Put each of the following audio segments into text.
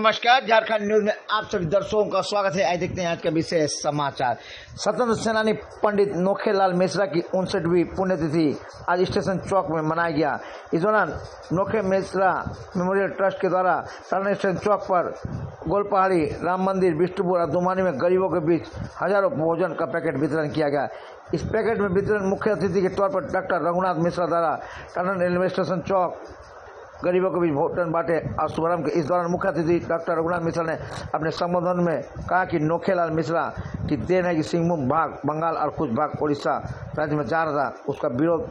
नमस्कार, झारखंड न्यूज में आप सभी दर्शकों का स्वागत है। आज देखते हैं आज का विशेष समाचार। स्वतंत्र सेनानी पंडित नोखेलाल मिश्रा की 59वीं पुण्यतिथि आज स्टेशन चौक में मनाया गया। इस दौरान नोखे मिश्रा मेमोरियल ट्रस्ट के द्वारा टाटा स्टेशन चौक पर गोलपहाड़ी, राम मंदिर, बिष्टुपुर और दुमानी में गरीबों के बीच हजारों भोजन का पैकेट वितरण किया गया। इस पैकेट में वितरण मुख्य अतिथि के तौर पर डॉक्टर रघुनाथ मिश्रा द्वारा टाटा रेलवे स्टेशन चौक गरीबों के बीच भोजन बांटे और शुभारंभ के इस दौरान मुख्य अतिथि डॉक्टर रघुनाथ मिश्रा ने अपने संबोधन में कहा कि नोखेलाल मिश्रा की देन है कि सिंहभूम भाग बंगाल और कुछ भाग उड़ीसा राज्य में जा रहा था। उसका विरोध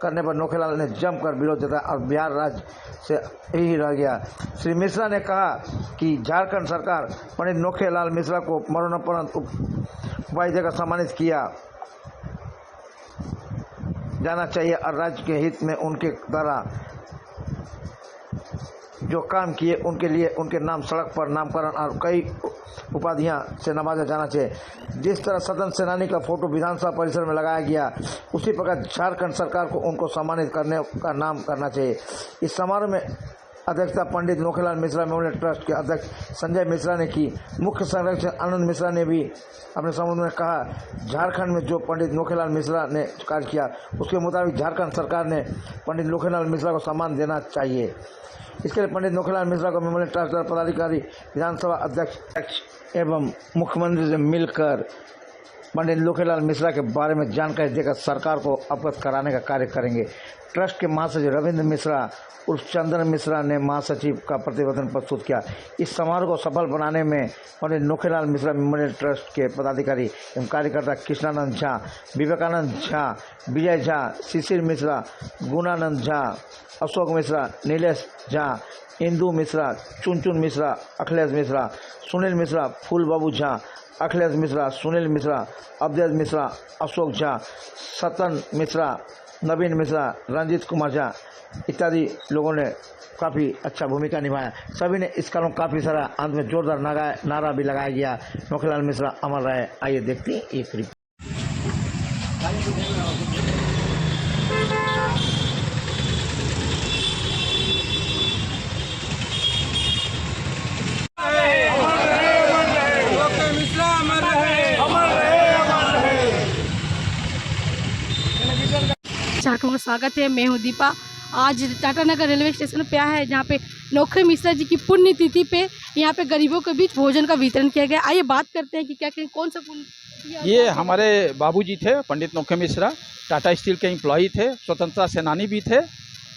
करने पर नोखेलाल ने जमकर विरोध जताया और बिहार राज्य से यही रह गया। श्री मिश्रा ने कहा कि झारखंड सरकार पंडित नोखेलाल मिश्रा को मरणोपरांत उपाधि देकर सम्मानित किया जाना चाहिए और राज्य के हित में उनके द्वारा जो काम किए उनके लिए उनके नाम सड़क पर नामकरण और कई उपाधियां से नवाजा जाना चाहिए। जिस तरह स्वतंत्र सेनानी का फोटो विधानसभा परिसर में लगाया गया, उसी प्रकार झारखंड सरकार को उनको सम्मानित करने का नाम करना चाहिए। इस समारोह में अध्यक्षता पंडित नोखेलाल मिश्रा मेमोरियल ट्रस्ट के अध्यक्ष संजय मिश्रा ने की। मुख्य संरक्षक आनंद मिश्रा ने भी अपने संबोधन में कहा, झारखंड में जो पंडित नोखेलाल मिश्रा ने कार्य किया उसके मुताबिक झारखंड सरकार ने पंडित नोखेलाल मिश्रा को सम्मान देना चाहिए। इसके लिए पंडित नोखेलाल मिश्रा को मेमोरियल ट्रस्ट द्वारा पदाधिकारी, विधानसभा अध्यक्ष एवं मुख्यमंत्री से मिलकर पंडित नोखेलाल मिश्रा के बारे में जानकारी देकर सरकार को अवगत कराने का कार्य करेंगे। ट्रस्ट के महासचिव रविंद्र मिश्रा उर्फ चंदन मिश्रा ने महासचिव का प्रतिवेदन प्रस्तुत किया। इस समारोह को सफल बनाने में पंडित नोखेलाल मिश्रा मेमोरियल ट्रस्ट के पदाधिकारी एवं कार्यकर्ता कृष्णानंद झा, विवेकानंद झा, विजय झा, शिशिर मिश्रा, गुणानंद झा, अशोक मिश्रा, नीलेश झा, इंदू मिश्रा, चुनचुन मिश्रा, अखिलेश मिश्रा, सुनील मिश्रा, फूल बाबू झा, अखिलेश मिश्रा, सुनील मिश्रा, अवधेश मिश्रा, अशोक झा, सतन मिश्रा, नवीन मिश्रा, रंजीत कुमार झा इत्यादि लोगों ने काफ़ी अच्छा भूमिका निभाया। सभी ने इस कारण काफ़ी सारा अंत में जोरदार नारा भी लगाया गया, नोखेलाल मिश्रा अमर रहे। आइए देखते हैं एक रिपोर्ट। झारखंड का स्वागत है। मैं हूँ दीपा। आज टाटा नगर रेलवे स्टेशन पे आया है, जहाँ पे नोखे मिश्रा जी की पुण्यतिथि पे यहाँ पे गरीबों के बीच भोजन का वितरण किया गया। आइए बात करते हैं कि क्या कौन सा पुण्य। ये हमारे बाबूजी थे पंडित नोखे मिश्रा, टाटा स्टील के एम्प्लॉई थे, स्वतंत्रता सेनानी भी थे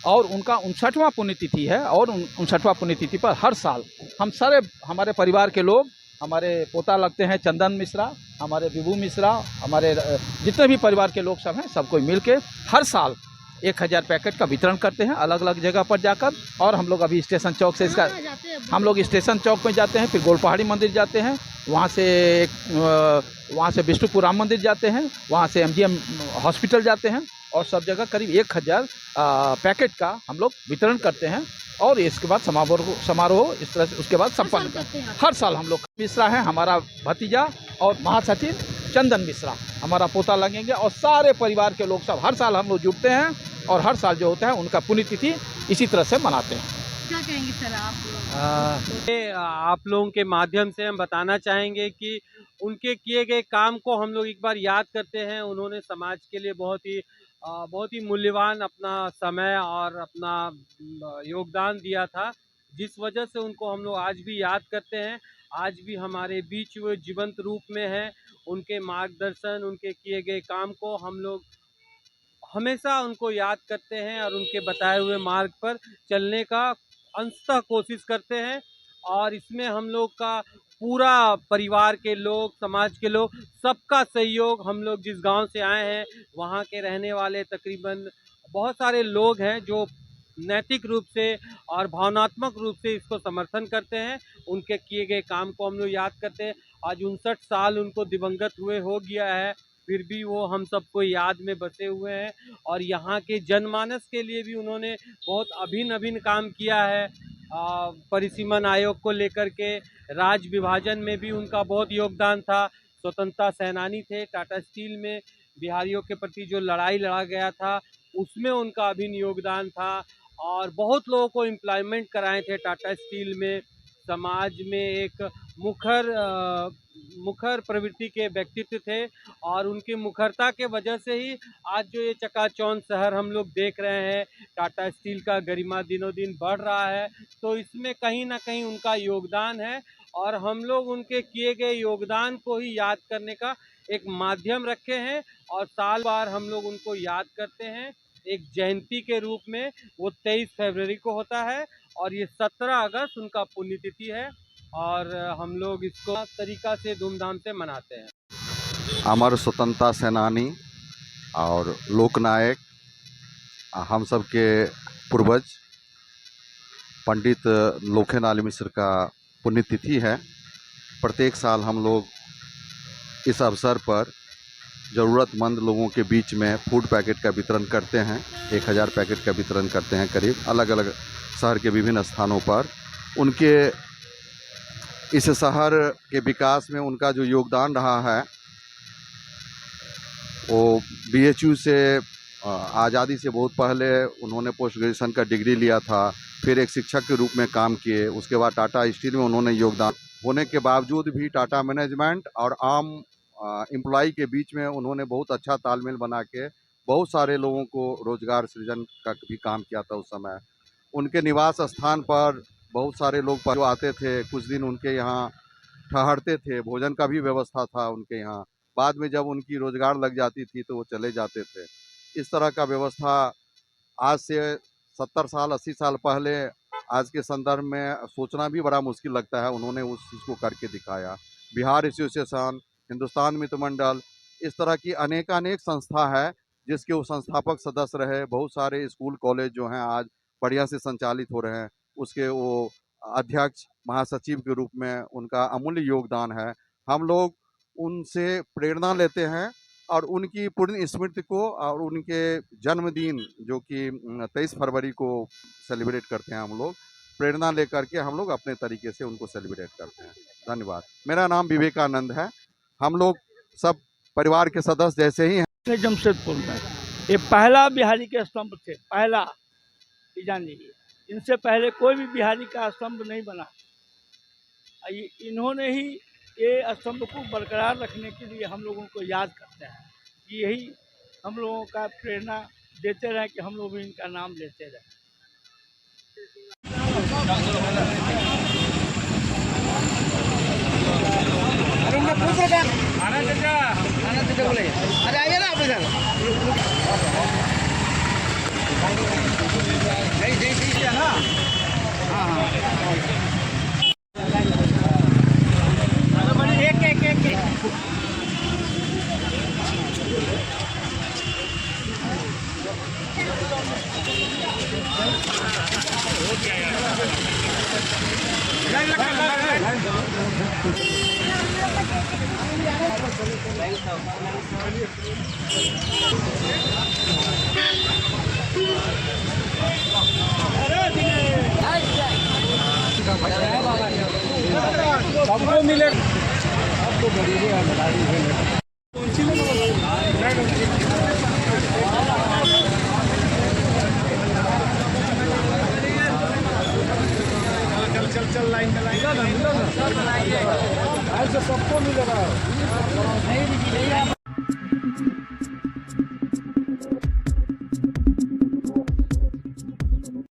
और उनका 59वां पुण्यतिथि है। और 59वां पुण्यतिथि पर हर साल हम सारे हमारे परिवार के लोग, हमारे पोता लगते हैं चंदन मिश्रा, हमारे विभू मिश्रा, हमारे जितने भी परिवार के लोग सब हैं, सबको मिल के हर साल 1000 पैकेट का वितरण करते हैं अलग अलग जगह पर जाकर। और हम लोग अभी स्टेशन चौक से हम लोग स्टेशन चौक में जाते हैं, फिर गोलपहाड़ी मंदिर जाते हैं, वहाँ से बिष्टुपुर राम मंदिर जाते हैं, वहाँ से MGM हॉस्पिटल जाते हैं और सब जगह करीब 1000 पैकेट का हम लोग वितरण करते हैं। और इसके बाद समारोह इस तरह से उसके बाद संपन्न करते हैं। हर साल हम लोग मिश्रा है हमारा भतीजा और महासचिव चंदन मिश्रा हमारा पोता लगेंगे और सारे परिवार के लोग सब हर साल हम लोग जुटते हैं और हर साल जो होता है उनका पुण्यतिथि इसी तरह से मनाते हैं। क्या कहेंगे सर आप लोगों के माध्यम से हम बताना चाहेंगे कि उनके किए गए काम को हम लोग एक बार याद करते हैं। उन्होंने समाज के लिए बहुत ही मूल्यवान अपना समय और अपना योगदान दिया था, जिस वजह से उनको हम लोग आज भी याद करते हैं। आज भी हमारे बीच वो जीवंत रूप में है। उनके मार्गदर्शन, उनके किए गए काम को हम लोग हमेशा उनको याद करते हैं और उनके बताए हुए मार्ग पर चलने का अंशतः कोशिश करते हैं। और इसमें हम लोग का पूरा परिवार के लोग, समाज के लोग, सबका सहयोग, हम लोग जिस गांव से आए हैं वहां के रहने वाले तकरीबन बहुत सारे लोग हैं जो नैतिक रूप से और भावनात्मक रूप से इसको समर्थन करते हैं। उनके किए गए काम को हम लोग याद करते हैं। आज 59 साल उनको दिवंगत हुए हो गया है, फिर भी वो हम सबको याद में बसे हुए हैं। और यहाँ के जनमानस के लिए भी उन्होंने बहुत अभिन्न काम किया है। परिसीमन आयोग को लेकर के, राज्य विभाजन में भी उनका बहुत योगदान था। स्वतंत्रता सेनानी थे। टाटा स्टील में बिहारियों के प्रति जो लड़ाई लड़ा गया था उसमें उनका अभिन्न योगदान था। और बहुत लोगों को एम्प्लॉयमेंट कराए थे टाटा स्टील में। समाज में एक मुखर प्रवृत्ति के व्यक्तित्व थे और उनकी मुखरता के वजह से ही आज जो ये चकाचौंध शहर हम लोग देख रहे हैं, टाटा स्टील का गरिमा दिनों दिन बढ़ रहा है, तो इसमें कहीं ना कहीं उनका योगदान है और हम लोग उनके किए गए योगदान को ही याद करने का एक माध्यम रखे हैं और साल बार हम लोग उनको याद करते हैं एक जयंती के रूप में। वो 23 फरवरी को होता है और ये 17 अगस्त उनका पुण्यतिथि है और हम लोग इसको तरीका से धूमधाम से मनाते हैं। अमर स्वतंत्रता सेनानी और लोकनायक हम सब के पूर्वज पंडित लोखेनाल मिश्र का पुण्यतिथि है। प्रत्येक साल हम लोग इस अवसर पर ज़रूरतमंद लोगों के बीच में फूड पैकेट का वितरण करते हैं। 1000 पैकेट का वितरण करते हैं करीब अलग अलग शहर के विभिन्न स्थानों पर। उनके इस शहर के विकास में उनका जो योगदान रहा है वो BHU से आज़ादी से बहुत पहले उन्होंने पोस्ट ग्रेजुएशन का डिग्री लिया था, फिर एक शिक्षक के रूप में काम किए। उसके बाद टाटा स्टील में उन्होंने योगदान होने के बावजूद भी टाटा मैनेजमेंट और आम एम्प्लॉई के बीच में उन्होंने बहुत अच्छा तालमेल बना के बहुत सारे लोगों को रोजगार सृजन का भी काम किया था। उस समय उनके निवास स्थान पर बहुत सारे लोग जो आते थे, कुछ दिन उनके यहाँ ठहरते थे, भोजन का भी व्यवस्था था उनके यहाँ। बाद में जब उनकी रोजगार लग जाती थी तो वो चले जाते थे। इस तरह का व्यवस्था आज से 70 साल 80 साल पहले आज के संदर्भ में सोचना भी बड़ा मुश्किल लगता है। उन्होंने उस चीज़ को करके दिखाया। बिहार एसोसिएशन, हिंदुस्तान मित्र मंडल, इस तरह की अनेक संस्था है जिसके वो संस्थापक सदस्य रहे। बहुत सारे स्कूल कॉलेज जो हैं आज बढ़िया से संचालित हो रहे हैं, उसके वो अध्यक्ष महासचिव के रूप में उनका अमूल्य योगदान है। हम लोग उनसे प्रेरणा लेते हैं और उनकी पूर्ण स्मृति को और उनके जन्मदिन जो कि 23 फरवरी को सेलिब्रेट करते हैं, हम लोग प्रेरणा लेकर के हम लोग अपने तरीके से उनको सेलिब्रेट करते हैं। धन्यवाद। मेरा नाम विवेकानंद है। हम लोग सब परिवार के सदस्य जैसे ही हैं। जमशेदपुर में ये पहला बिहारी के स्तंभ थे, पहला जान लीजिए। इनसे पहले कोई भी बिहारी का स्तंभ नहीं बना। इन्होंने ही ये स्तंभ को बरकरार रखने के लिए हम लोगों को याद करते हैं कि यही हम लोगों का प्रेरणा देते रहें कि हम लोग भी इनका नाम लेते रहें। बोले अरे आइए ना आप इधर। नहीं है ना। हाँ सबको मिलेगा। आपको चल लाइन में लाइन सबको मिलेगा।